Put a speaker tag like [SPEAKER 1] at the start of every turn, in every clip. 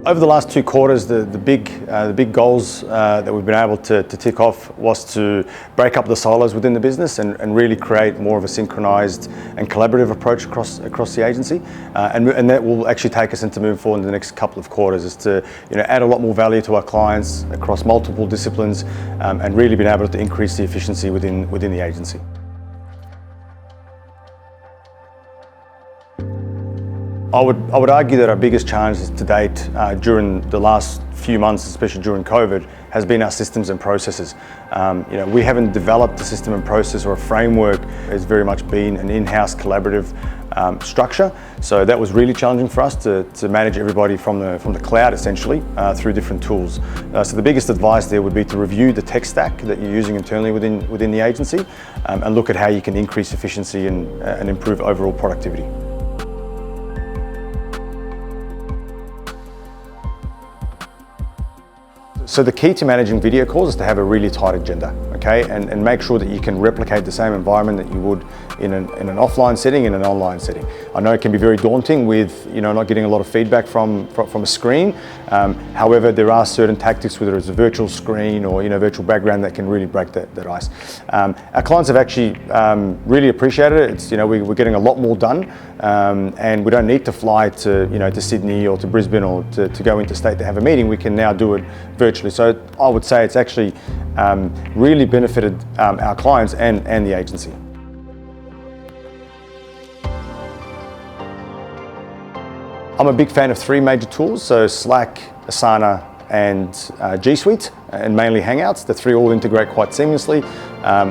[SPEAKER 1] Over the last 2 quarters, the big goals that we've been able to tick off was to break up the silos within the business and really create more of a synchronized and collaborative approach across the agency, and that will actually take us into moving forward in the next couple of quarters, is to add a lot more value to our clients across multiple disciplines, and really being able to increase the efficiency within the agency. I would argue that our biggest challenges to date during the last few months, especially during COVID, has been our systems and processes. We haven't developed a system and process or a framework. It's very much been an in-house collaborative structure. So that was really challenging for us to manage everybody from the cloud, essentially, through different tools. So the biggest advice there would be to review the tech stack that you're using internally within the agency, and look at how you can increase efficiency and improve overall productivity. So the key to managing video calls is to have a really tight agenda, okay? And make sure that you can replicate the same environment that you would in an offline setting, in an online setting. I know it can be very daunting with not getting a lot of feedback from a screen. However, there are certain tactics, whether it's a virtual screen or virtual background, that can really break that ice. Our clients have actually really appreciated it. It's we're getting a lot more done, and we don't need to fly to Sydney or to Brisbane or to go interstate to have a meeting. We can now do it virtually. So I would say it's actually really benefited our clients and the agency. I'm a big fan of 3 major tools, so Slack, Asana, and G Suite, and mainly Hangouts. The 3 all integrate quite seamlessly.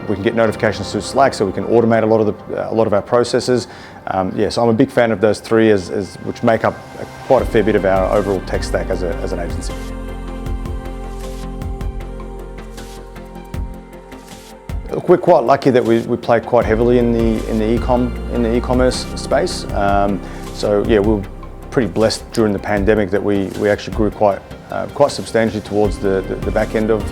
[SPEAKER 1] We can get notifications through Slack, so we can automate a lot of our processes. So I'm a big fan of those 3, which make up quite a fair bit of our overall tech stack as an agency. Look, we're quite lucky that we play quite heavily in the e-commerce space. So yeah, we were pretty blessed during the pandemic that we actually grew quite substantially towards the back end of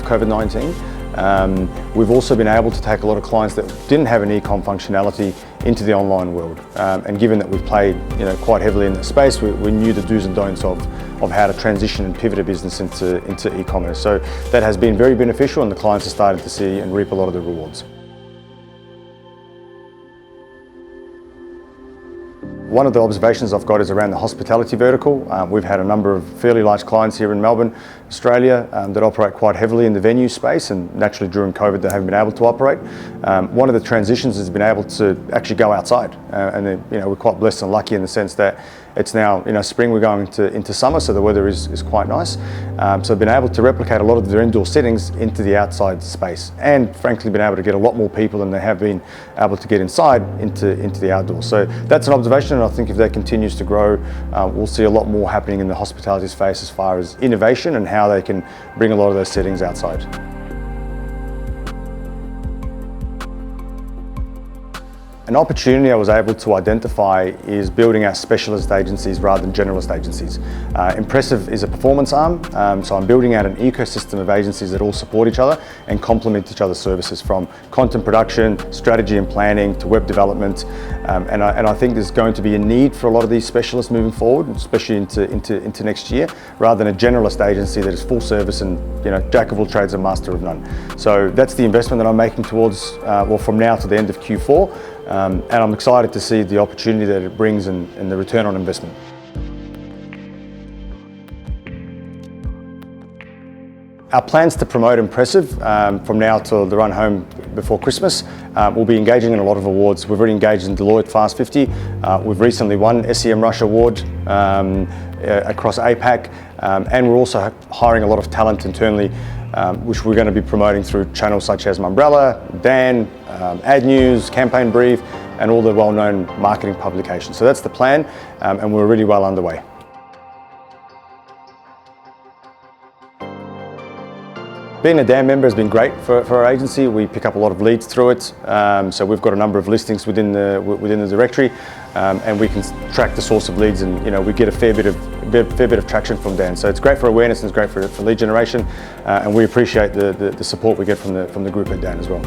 [SPEAKER 1] COVID-19. We've also been able to take a lot of clients that didn't have an e-com functionality into the online world. And given that we've played quite heavily in the space, we knew the do's and don'ts of how to transition and pivot a business into e-commerce. So that has been very beneficial, and the clients are starting to see and reap a lot of the rewards. One of the observations I've got is around the hospitality vertical. We've had a number of fairly large clients here in Melbourne, Australia, that operate quite heavily in the venue space, and naturally during COVID they haven't been able to operate. One of the transitions has been able to actually go outside, and we're quite blessed and lucky in the sense that it's now spring, we're going into summer, so the weather is quite nice. So I've been able to replicate a lot of their indoor settings into the outside space, and frankly been able to get a lot more people than they have been able to get inside into the outdoors. So that's an observation, and I think if that continues to grow, we'll see a lot more happening in the hospitality space as far as innovation and how they can bring a lot of those settings outside. An opportunity I was able to identify is building out specialist agencies rather than generalist agencies. Impressive is a performance arm, so I'm building out an ecosystem of agencies that all support each other and complement each other's services, from content production, strategy and planning, to web development. And I think there's going to be a need for a lot of these specialists moving forward, especially into next year, rather than a generalist agency that is full service and jack of all trades and master of none. So that's the investment that I'm making towards, from now to the end of Q4. And I'm excited to see the opportunity that it brings and the return on investment. Our plans to promote Impressive from now till the run home before Christmas. We'll be engaging in a lot of awards. We've already engaged in Deloitte Fast 50. We've recently won SEM Rush Award across APAC, and we're also hiring a lot of talent internally, which we're going to be promoting through channels such as Mumbrella, Dan, Ad News, Campaign Brief, and all the well-known marketing publications. So that's the plan, and we're really well underway. Being a DAM member has been great for our agency. We pick up a lot of leads through it, so we've got a number of listings within the directory, and we can track the source of leads, and we get a fair bit of traction from Dan. So it's great for awareness and it's great for lead generation, and we appreciate the support we get from the group at Dan as well.